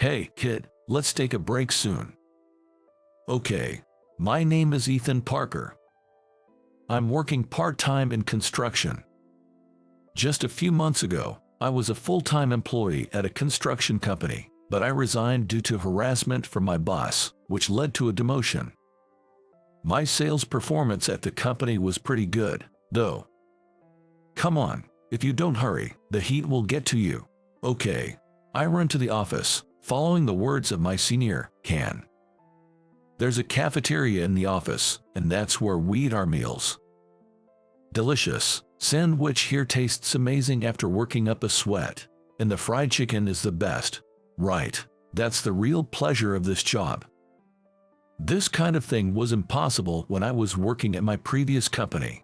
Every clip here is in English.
Hey, kid, let's take a break soon. Okay. My name is Ethan Parker. I'm working part-time in construction. Just a few months ago, I was a full-time employee at a construction company, but I resigned due to harassment from my boss, which led to a demotion. My sales performance at the company was pretty good, though. Come on, if you don't hurry, the heat will get to you. Okay. I run to the office, following the words of my senior, Can. There's a cafeteria in the office, and that's where we eat our meals. Delicious. Sandwich here tastes amazing after working up a sweat, and the fried chicken is the best. Right, that's the real pleasure of this job. This kind of thing was impossible when I was working at my previous company.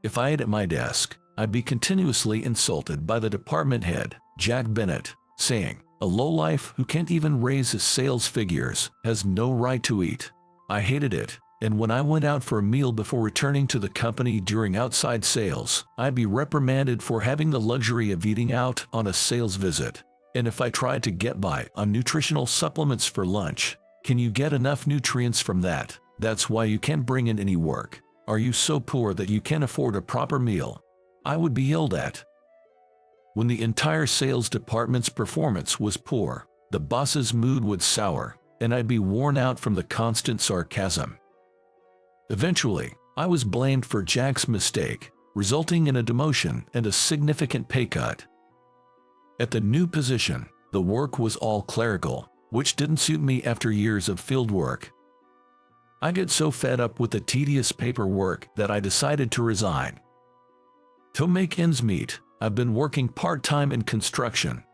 If I ate at my desk, I'd be continuously insulted by the department head, Jack Bennett, saying, "A lowlife who can't even raise his sales figures has no right to eat." I hated it, and when I went out for a meal before returning to the company during outside sales, I'd be reprimanded for having the luxury of eating out on a sales visit. And if I tried to get by on nutritional supplements for lunch, can you get enough nutrients from that? That's why you can't bring in any work. Are you so poor that you can't afford a proper meal? I would be yelled at. When the entire sales department's performance was poor, the boss's mood would sour, and I'd be worn out from the constant sarcasm. Eventually, I was blamed for Jack's mistake, resulting in a demotion and a significant pay cut. At the new position, the work was all clerical, which didn't suit me after years of field work. I get so fed up with the tedious paperwork that I decided to resign. To make ends meet, I've been working part-time in construction.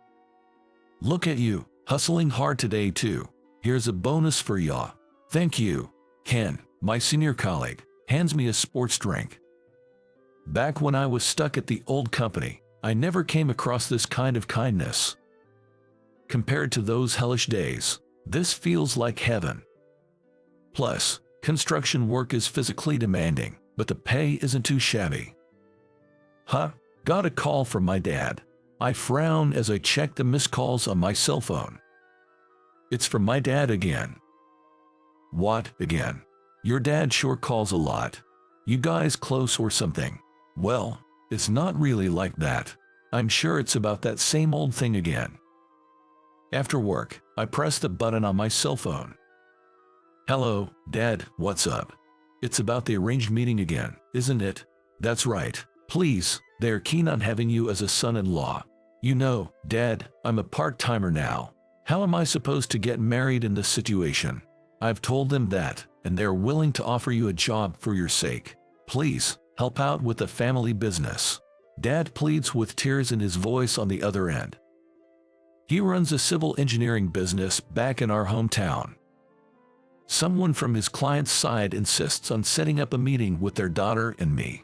Look at you, hustling hard today too. Here's a bonus for ya. Thank you. Ken, my senior colleague, hands me a sports drink. Back when I was stuck at the old company, I never came across this kind of kindness. Compared to those hellish days, this feels like heaven. Plus, construction work is physically demanding, but the pay isn't too shabby. Huh? Got a call from my dad. I frown as I check the missed calls on my cell phone. It's from my dad again. What, again? Your dad sure calls a lot. You guys close or something? Well, it's not really like that. I'm sure it's about that same old thing again. After work, I press the button on my cell phone. Hello, Dad, what's up? It's about the arranged meeting again, isn't it? That's right. Please, they're keen on having you as a son-in-law. You know, Dad, I'm a part-timer now. How am I supposed to get married in this situation? I've told them that, and they're willing to offer you a job for your sake. Please, help out with the family business. Dad pleads with tears in his voice on the other end. He runs a civil engineering business back in our hometown. Someone from his client's side insists on setting up a meeting with their daughter and me.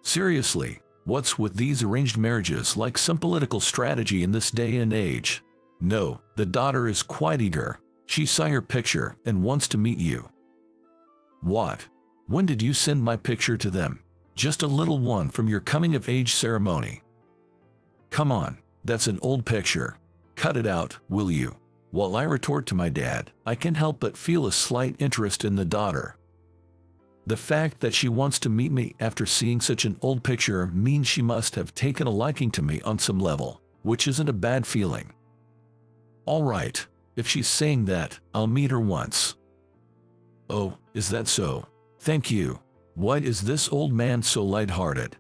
Seriously, what's with these arranged marriages like some political strategy in this day and age? No, the daughter is quite eager. She saw your picture and wants to meet you. What? When did you send my picture to them? Just a little one from your coming-of-age ceremony. Come on, that's an old picture. Cut it out, will you? While I retort to my dad, I can't help but feel a slight interest in the daughter. The fact that she wants to meet me after seeing such an old picture means she must have taken a liking to me on some level, which isn't a bad feeling. All right, if she's saying that, I'll meet her once. Oh, is that so? Thank you. Why is this old man so lighthearted?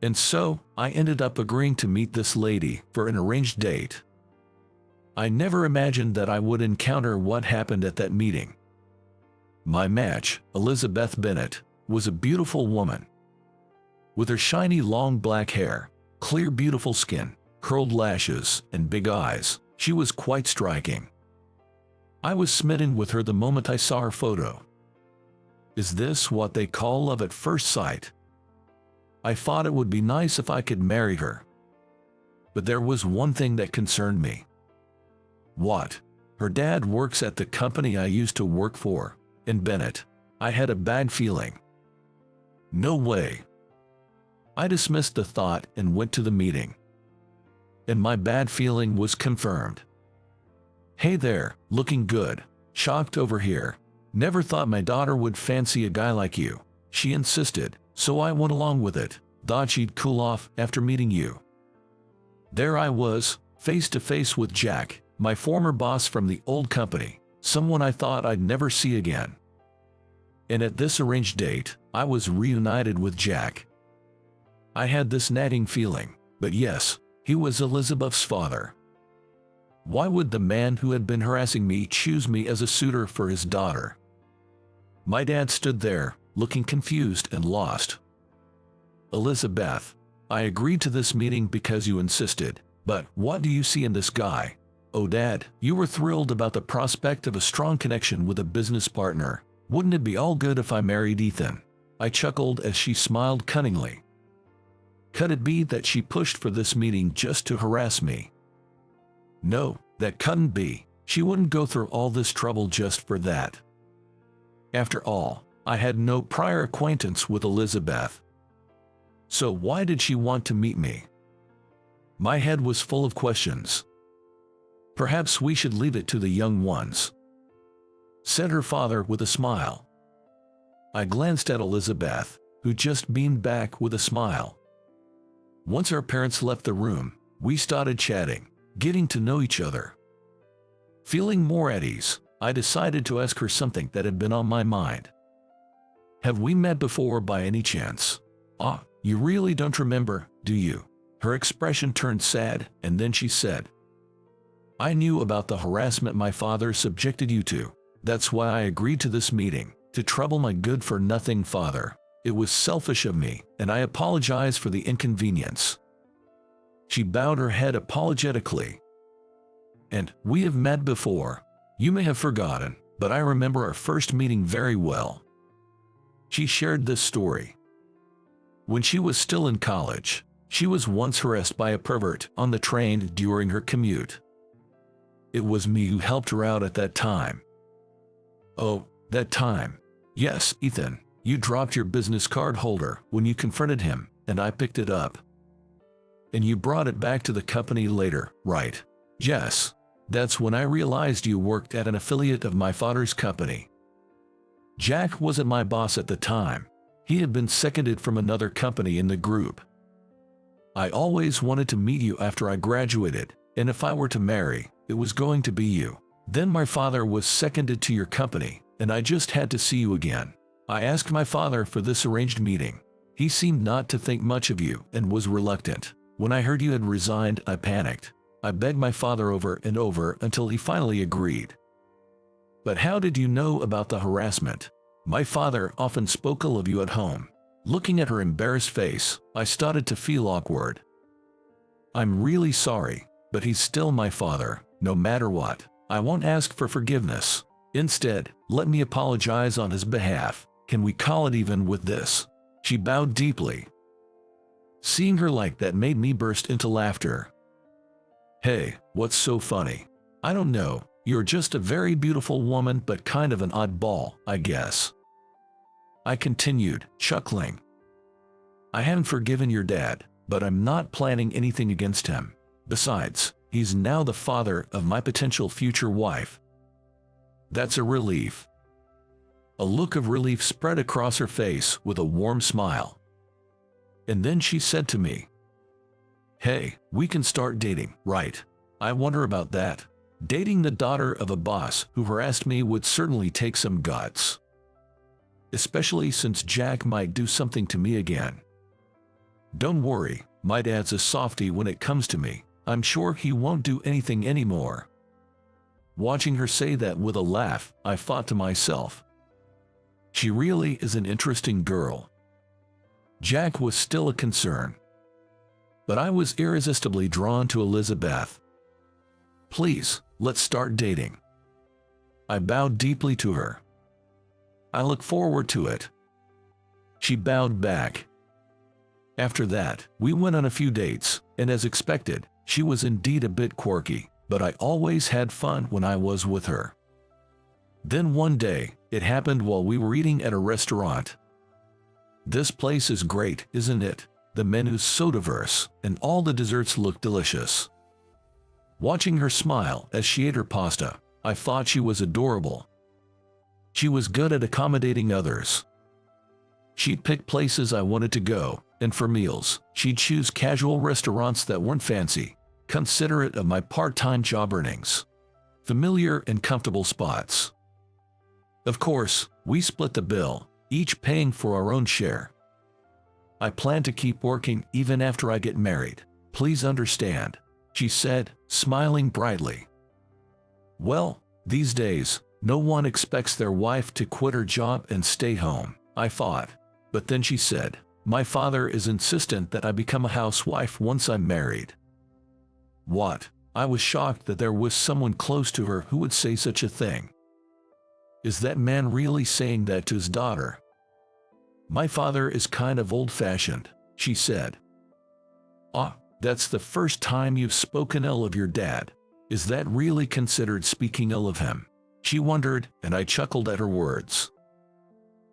And so, I ended up agreeing to meet this lady for an arranged date. I never imagined that I would encounter what happened at that meeting. My match, Elizabeth Bennett, was a beautiful woman. With her shiny long black hair, clear beautiful skin, curled lashes, and big eyes, she was quite striking. I was smitten with her the moment I saw her photo. Is this what they call love at first sight? I thought it would be nice if I could marry her. But there was one thing that concerned me. What? Her dad works at the company I used to work for. In Bennett, I had a bad feeling. No way. I dismissed the thought and went to the meeting. and my bad feeling was confirmed. "Hey there, looking good. Shocked over here. Never thought my daughter would fancy a guy like you," she insisted, so I went along with it. Thought she'd cool off after meeting you. There I was, face to face with Jack, my former boss from the old company, someone I thought I'd never see again. And at this arranged date, I was reunited with Jack. I had this nagging feeling, but yes, he was Elizabeth's father. Why would the man who had been harassing me choose me as a suitor for his daughter? My dad stood there, looking confused and lost. "Elizabeth, I agreed to this meeting because you insisted, but what do you see in this guy?" "Oh Dad, you were thrilled about the prospect of a strong connection with a business partner. Wouldn't it be all good if I married Ethan?" I chuckled as she smiled cunningly. Could it be that she pushed for this meeting just to harass me? No, that couldn't be. She wouldn't go through all this trouble just for that. After all, I had no prior acquaintance with Elizabeth. So why did she want to meet me? My head was full of questions. "Perhaps we should leave it to the young ones," said her father with a smile. I glanced at Elizabeth, who just beamed back with a smile. Once our parents left the room, we started chatting, getting to know each other. Feeling more at ease, I decided to ask her something that had been on my mind. "Have we met before by any chance?" "Ah, you really don't remember, do you?" Her expression turned sad, and then she said, "I knew about the harassment my father subjected you to. That's why I agreed to this meeting, to trouble my good-for-nothing father. It was selfish of me, and I apologize for the inconvenience." She bowed her head apologetically. "And we have met before. You may have forgotten, but I remember our first meeting very well." She shared this story. When she was still in college, she was once harassed by a pervert on the train during her commute. It was me who helped her out at that time. "Oh, that time. Yes, Ethan, you dropped your business card holder when you confronted him, and I picked it up. And you brought it back to the company later, right?" "Yes. That's when I realized you worked at an affiliate of my father's company. Jack wasn't my boss at the time. He had been seconded from another company in the group. I always wanted to meet you after I graduated, and if I were to marry, it was going to be you. Then my father was seconded to your company, and I just had to see you again. I asked my father for this arranged meeting. He seemed not to think much of you and was reluctant. When I heard you had resigned, I panicked. I begged my father over and over until he finally agreed." "But how did you know about the harassment?" "My father often spoke ill of you at home." Looking at her embarrassed face, I started to feel awkward. "I'm really sorry, but he's still my father, no matter what. I won't ask for forgiveness. Instead, let me apologize on his behalf. Can we call it even with this?" She bowed deeply. Seeing her like that made me burst into laughter. "Hey, what's so funny?" "I don't know, you're just a very beautiful woman but kind of an oddball, I guess," I continued, chuckling. "I haven't forgiven your dad, but I'm not planning anything against him. Besides, he's now the father of my potential future wife." "That's a relief." A look of relief spread across her face with a warm smile. And then she said to me, "Hey, we can start dating, right? I wonder about that. Dating the daughter of a boss who harassed me would certainly take some guts. Especially since Jack might do something to me again. Don't worry, my dad's a softie when it comes to me. I'm sure he won't do anything anymore." Watching her say that with a laugh, I thought to myself, she really is an interesting girl. Jack was still a concern, but I was irresistibly drawn to Elizabeth. "Please, let's start dating." I bowed deeply to her. "I look forward to it." She bowed back. After that, we went on a few dates, and as expected, she was indeed a bit quirky, but I always had fun when I was with her. Then one day, it happened while we were eating at a restaurant. "This place is great, isn't it? The menu's so diverse, and all the desserts look delicious." Watching her smile as she ate her pasta, I thought she was adorable. She was good at accommodating others. She'd pick places I wanted to go, and for meals, she'd choose casual restaurants that weren't fancy, considerate of my part-time job earnings. Familiar and comfortable spots. Of course, we split the bill, each paying for our own share. I plan to keep working even after I get married. Please understand, she said, smiling brightly. Well, these days, no one expects their wife to quit her job and stay home, I thought. But then she said, my father is insistent that I become a housewife once I'm married. What? I was shocked that there was someone close to her who would say such a thing. Is that man really saying that to his daughter? My father is kind of old-fashioned, she said. Ah, that's the first time you've spoken ill of your dad. Is that really considered speaking ill of him? She wondered, and I chuckled at her words.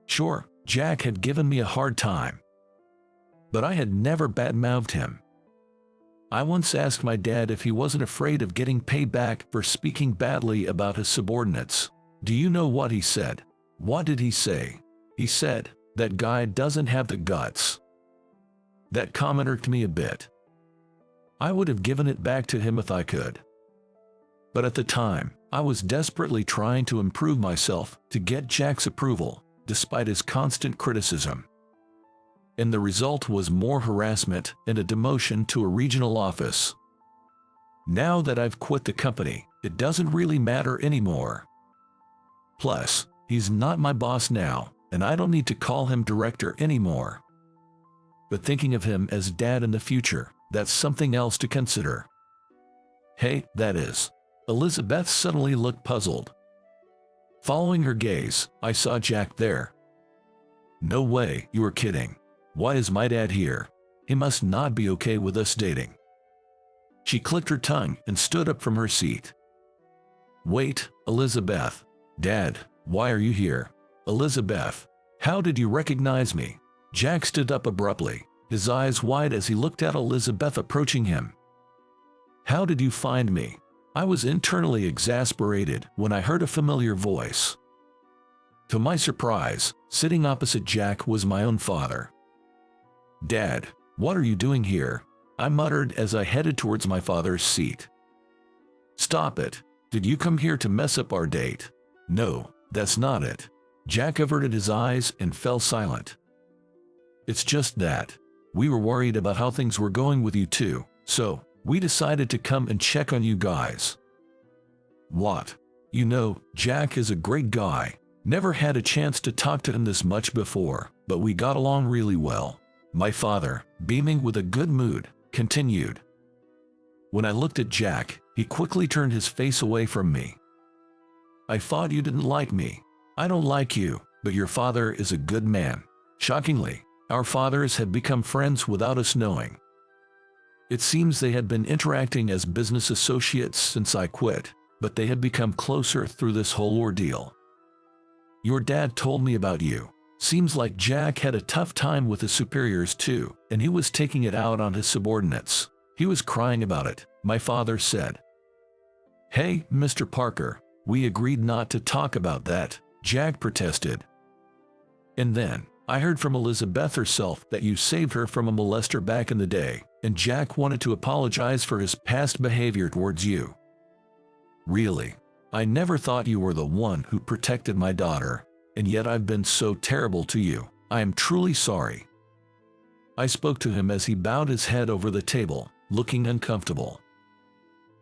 Sure, Jack had given me a hard time, but I had never badmouthed him. I once asked my dad if he wasn't afraid of getting payback for speaking badly about his subordinates. Do you know what he said? What did he say? He said, that guy doesn't have the guts. That comment irked me a bit. I would have given it back to him if I could. But at the time, I was desperately trying to improve myself to get Jack's approval, despite his constant criticism. And the result was more harassment and a demotion to a regional office. Now that I've quit the company, it doesn't really matter anymore. Plus, he's not my boss now, and I don't need to call him director anymore. But thinking of him as dad in the future, that's something else to consider. Hey, that is. Elizabeth suddenly looked puzzled. Following her gaze, I saw Jack there. No way, you were kidding. Why is my dad here? He must not be okay with us dating. She clicked her tongue and stood up from her seat. Wait, Elizabeth. Dad, why are you here? Elizabeth, how did you recognize me? Jack stood up abruptly, his eyes wide as he looked at Elizabeth approaching him. How did you find me? I was internally exasperated when I heard a familiar voice. To my surprise, sitting opposite Jack was my own father. Dad, what are you doing here? I muttered as I headed towards my father's seat. Stop it. Did you come here to mess up our date? No, that's not it. Jack averted his eyes and fell silent. It's just that we were worried about how things were going with you two, so we decided to come and check on you guys. What? You know, Jack is a great guy. Never had a chance to talk to him this much before, but we got along really well. My father, beaming with a good mood, continued. When I looked at Jack, he quickly turned his face away from me. I thought you didn't like me. I don't like you, but your father is a good man. Shockingly, our fathers had become friends without us knowing. It seems they had been interacting as business associates since I quit, but they had become closer through this whole ordeal. Your dad told me about you. Seems like Jack had a tough time with his superiors too, and he was taking it out on his subordinates. He was crying about it, my father said. Hey, Mr. Parker, we agreed not to talk about that, Jack protested. And then, I heard from Elizabeth herself that you saved her from a molester back in the day, and Jack wanted to apologize for his past behavior towards you. Really? I never thought you were the one who protected my daughter, and yet I've been so terrible to you. I am truly sorry. I spoke to him as he bowed his head over the table, looking uncomfortable.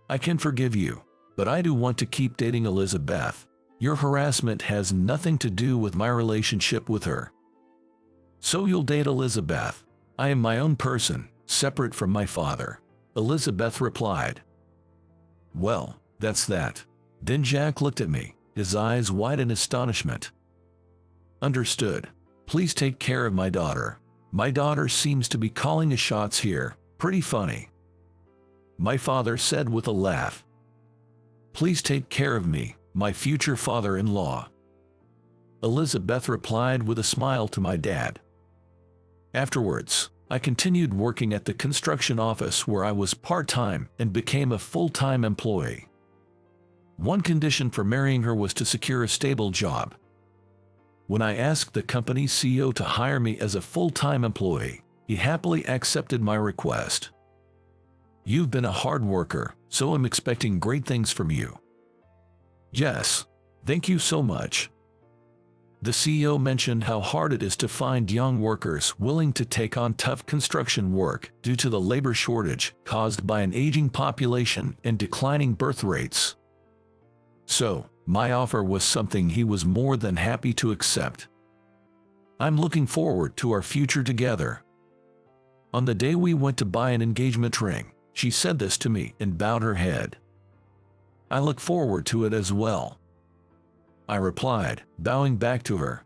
I can forgive you, but I do want to keep dating Elizabeth. Your harassment has nothing to do with my relationship with her. So you'll date Elizabeth. I am my own person, separate from my father, Elizabeth replied. Well, that's that. Then Jack looked at me, his eyes wide in astonishment. Understood. Please take care of my daughter. My daughter seems to be calling the shots here. Pretty funny. My father said with a laugh. Please take care of me, my future father-in-law. Elizabeth replied with a smile to my dad. Afterwards, I continued working at the construction office where I was part-time and became a full-time employee. One condition for marrying her was to secure a stable job. When I asked the company's CEO to hire me as a full-time employee, he happily accepted my request. "You've been a hard worker, so I'm expecting great things from you." "Yes, thank you so much." The CEO mentioned how hard it is to find young workers willing to take on tough construction work due to the labor shortage caused by an aging population and declining birth rates. So, my offer was something he was more than happy to accept. I'm looking forward to our future together. On the day we went to buy an engagement ring, she said this to me and bowed her head. "I look forward to it as well," I replied, bowing back to her.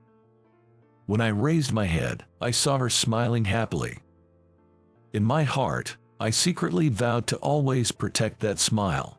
When I raised my head, I saw her smiling happily. In my heart, I secretly vowed to always protect that smile.